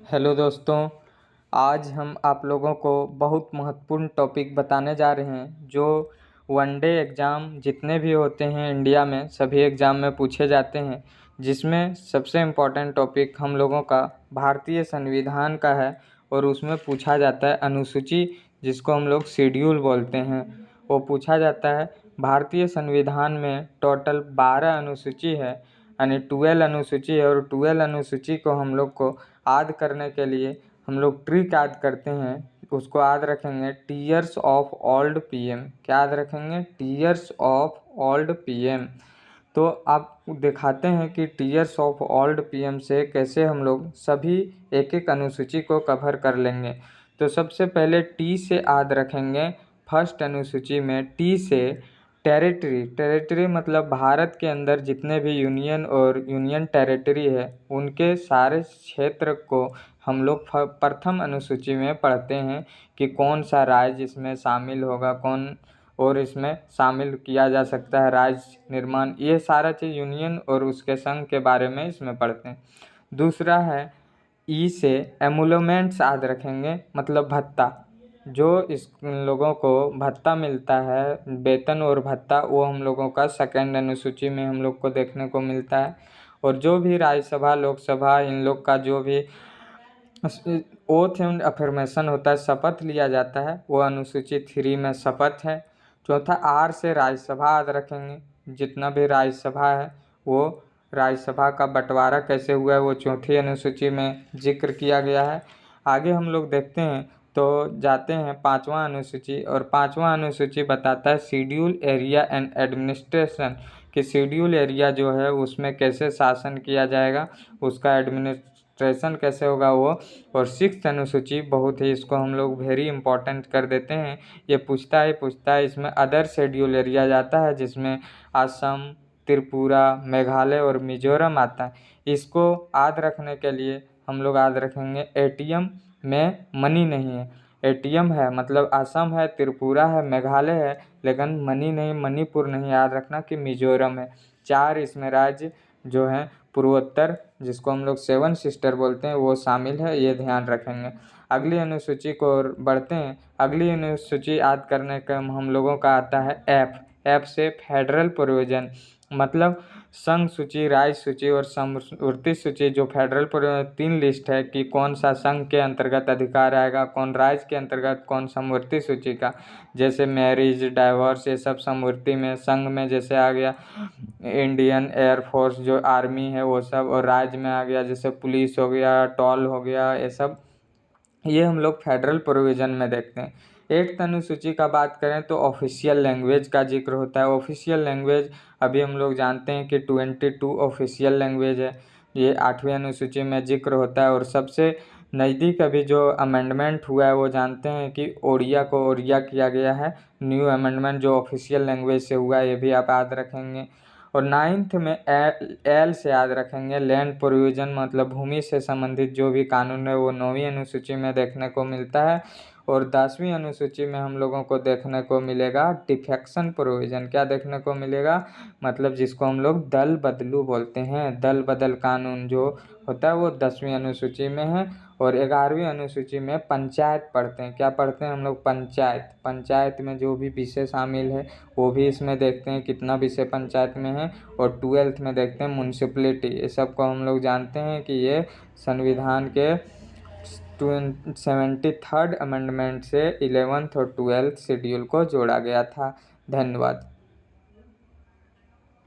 Hello दोस्तों, आज हम आप लोगों को बहुत महत्वपूर्ण टॉपिक बताने जा रहे हैं जो वनडे एग्ज़ाम जितने भी होते हैं इंडिया में सभी एग्ज़ाम में पूछे जाते हैं। जिसमें सबसे इम्पोर्टेंट टॉपिक हम लोगों का भारतीय संविधान का है और उसमें पूछा जाता है अनुसूची, जिसको हम लोग शेड्यूल बोलते हैं। वो पूछा जाता है भारतीय संविधान में टोटल 12 अनुसूची है, यानी 12 अनुसूची है। और 12 अनुसूची को हम लोग को याद करने के लिए हम लोग ट्रिक याद करते हैं। उसको याद रखेंगे टीयर्स ऑफ ओल्ड पीएम। क्या याद रखेंगे? Tears of old PM. तो आप दिखाते हैं कि टीयर्स ऑफ ओल्ड पीएम से कैसे हम लोग सभी एक एक अनुसूची को कवर कर लेंगे। तो सबसे पहले टी से याद रखेंगे। फर्स्ट अनुसूची में टी से टेरिटरी मतलब भारत के अंदर जितने भी यूनियन और यूनियन टेरिटरी है उनके सारे क्षेत्र को हम लोग प्रथम अनुसूची में पढ़ते हैं कि कौन सा राज्य इसमें शामिल होगा, कौन और इसमें शामिल किया जा सकता है राज्य निर्माण। ये सारा चीज़ यूनियन और उसके संघ के बारे में इसमें पढ़ते हैं। दूसरा है ई से एमुलमेंट्स याद रखेंगे, मतलब भत्ता। जो इस लोगों को भत्ता मिलता है, वेतन और भत्ता, वो हम लोगों का सेकंड अनुसूची में हम लोग को देखने को मिलता है। और जो भी राज्यसभा लोकसभा इन लोग का जो भी ओथ एंड अफर्मेशन होता है, शपथ लिया जाता है, वो अनुसूची 3 में शपथ है। चौथा आर से राज्यसभा याद रखेंगे। जितना भी राज्यसभा है वो राज्यसभा का बंटवारा कैसे हुआ है वो चौथी अनुसूची में जिक्र किया गया है। आगे हम लोग देखते हैं तो जाते हैं पांचवा अनुसूची, और पांचवा अनुसूची बताता है शेड्यूल एरिया एंड एडमिनिस्ट्रेशन, कि शेड्यूल एरिया जो है उसमें कैसे शासन किया जाएगा, उसका एडमिनिस्ट्रेशन कैसे होगा वो। और सिक्स्थ अनुसूची बहुत ही, इसको हम लोग वेरी इंपॉर्टेंट कर देते हैं। ये पूछता है इसमें अदर शेड्यूल एरिया जाता है, जिसमें असम, त्रिपुरा, मेघालय और मिजोरम आता है। इसको याद रखने के लिए हम लोग याद रखेंगे एटीएम में मनी नहीं है, एटीएम है, मतलब असम है, त्रिपुरा है, मेघालय है, लेकिन मनी नहीं, मणिपुर नहीं। याद रखना कि मिजोरम है। 4 इसमें राज्य जो हैं पूर्वोत्तर, जिसको हम लोग 7 सिस्टर बोलते हैं, वो शामिल है, ये ध्यान रखेंगे। अगली अनुसूची को बढ़ते हैं। अगली अनुसूची याद करने का हम लोगों का आता है एफ से फेडरल प्रोविजन, मतलब संघ सूची, राज्य सूची और समवर्ती सूची। जो फेडरल प्रोविजन 3 लिस्ट है कि कौन सा संघ के अंतर्गत अधिकार आएगा, कौन राज्य के अंतर्गत, कौन समवर्ती सूची का। जैसे मैरिज, डाइवोर्स, ये सब समवर्ती में। संघ में जैसे आ गया इंडियन एयरफोर्स जो आर्मी है वो सब, और राज्य में आ गया जैसे पुलिस हो गया, टोल हो गया, ये सब। ये हम लोग फेडरल प्रोविज़न में देखते हैं। 8th अनुसूची का बात करें तो ऑफिशियल लैंग्वेज का जिक्र होता है। ऑफिशियल लैंग्वेज अभी हम लोग जानते हैं कि 22 ऑफिशियल लैंग्वेज है, ये 8वीं अनुसूची में जिक्र होता है। और सबसे नज़दीक अभी जो अमेंडमेंट हुआ है वो जानते हैं कि ओडिया को ओडिया किया गया है। न्यू अमेंडमेंट जो ऑफिशियल लैंग्वेज से हुआ है, ये भी आप याद रखेंगे। और 9th में एल से याद रखेंगे लैंड प्रोविजन, मतलब भूमि से संबंधित जो भी कानून है वो 9वीं अनुसूची में देखने को मिलता है। और 10वीं अनुसूची में हम लोगों को देखने को मिलेगा डिफेक्शन प्रोविजन। क्या देखने को मिलेगा? मतलब जिसको हम लोग दल बदलू बोलते हैं, दल बदल कानून जो होता है वो 10वीं अनुसूची में है। और 11वीं अनुसूची में पंचायत पढ़ते हैं। क्या पढ़ते हैं हम लोग? पंचायत। पंचायत में जो भी विषय शामिल है वो भी इसमें देखते हैं कितना विषय पंचायत में है। और 12th में देखते हैं म्यूनसिपलिटी। ये सब को हम लोग जानते हैं कि ये संविधान के 73rd अमेंडमेंट से 11th और 12th शेड्यूल को जोड़ा गया था। धन्यवाद।